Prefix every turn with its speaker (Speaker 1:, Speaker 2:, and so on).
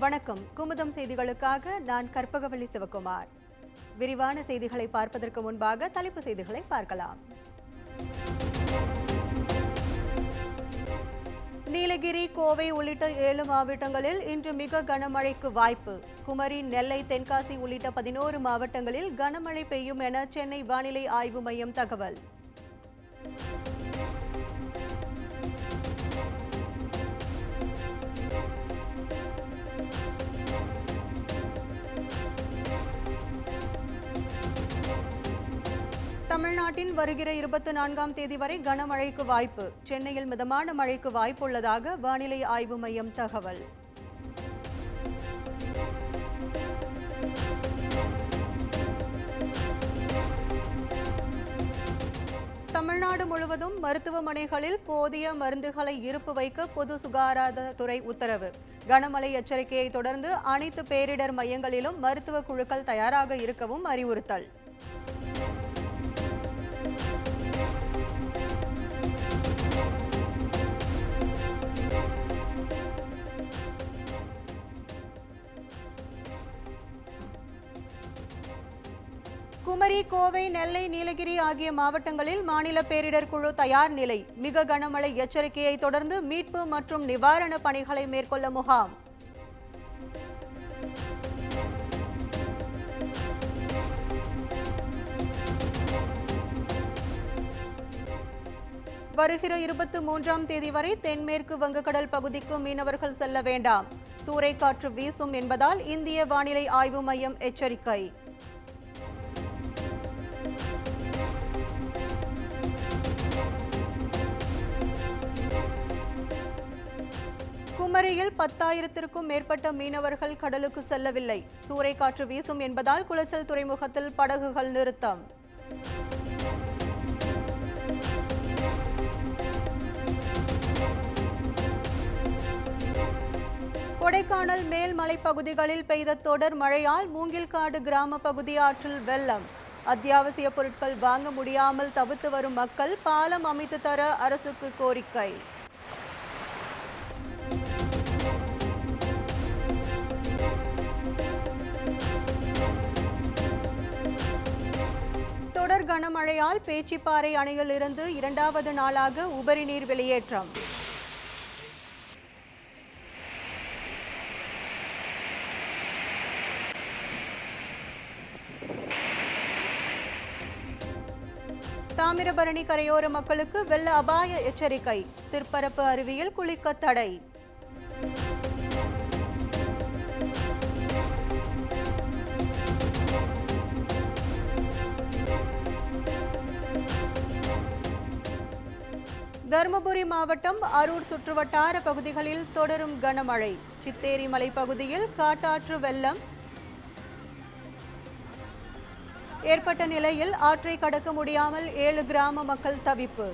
Speaker 1: வணக்கம். குமுதம் செய்திகளுக்காக நான் கற்பகவள்ளி சிவகுமார். விரிவான செய்திகளை பார்ப்பதற்கு முன்பாக தலைப்பு செய்திகளை பார்க்கலாம். நீலகிரி, கோவை உள்ளிட்ட 7 மாவட்டங்களில் இன்று மிக கனமழைக்கு வாய்ப்பு. குமரி, நெல்லை, தென்காசி உள்ளிட்ட 11 மாவட்டங்களில் கனமழை பெய்யும் என சென்னை வானிலை ஆய்வு மையம் தகவல். தமிழ்நாட்டில் வருகிற 24ஆம் தேதி வரை கனமழைக்கு வாய்ப்பு. சென்னையில் மிதமான மழைக்கு வாய்ப்புள்ளதாக வானிலை ஆய்வு மையம் தகவல். தமிழ்நாடு முழுவதும் மருத்துவமனைகளில் போதிய மருந்துகளை இருப்பு வைக்க பொது சுகாதாரத்துறை உத்தரவு. கனமழை எச்சரிக்கையை தொடர்ந்து அனைத்து பேரிடர் மையங்களிலும் மருத்துவ குழுக்கள் தயாராக இருக்கவும் அறிவுறுத்தல். குமரி, கோவை, நெல்லை, நீலகிரி ஆகிய மாவட்டங்களில் மாநில பேரிடர் குழு தயார் நிலை. மிக கனமழை எச்சரிக்கையை தொடர்ந்து மீட்பு மற்றும் நிவாரண பணிகளை மேற்கொள்ள முகாம். வருகிற 23ஆம் தேதி வரை தென்மேற்கு வங்கக்கடல் பகுதிக்கு மீனவர்கள் செல்ல வேண்டாம். சூறைக்காற்று வீசும் என்பதால் இந்திய வானிலை ஆய்வு மையம் எச்சரிக்கை. குமரியில் 10,000த்திற்கும் மேற்பட்ட மீனவர்கள் கடலுக்கு செல்லவில்லை. சூறைக்காற்று வீசும் என்பதால் குளச்சல் துறைமுகத்தில் படகுகள் நிறுத்தம். கொடைக்கானல் மேல் மலைப்பகுதிகளில் பெய்த தொடர் மழையால் மூங்கில்காடு கிராம பகுதி ஆற்றில் வெள்ளம். அத்தியாவசிய பொருட்கள் வாங்க முடியாமல் தவித்து வரும் மக்கள் பாலம் அமைத்து தர அரசுக்கு கோரிக்கை. தொடர் கனமழையால் பேச்சிப்பாறை அணையிலிருந்து 2வது நாளாக உபரி நீர் வெளியேற்றம். தாமிரபரணி கரையோர மக்களுக்கு வெள்ள அபாய எச்சரிக்கை. திருப்பரப்பு அருவியில் குளிக்க தடை. தருமபுரி மாவட்டம் அரூர் சுற்றுவட்டார பகுதிகளில் தொடரும் கனமழை. சித்தேரி மலைப்பகுதியில் காட்டாற்று வெள்ளம் ஏற்பட்ட நிலையில் ஆற்றை கடக்க முடியாமல் 7 கிராம மக்கள் தவிப்பு.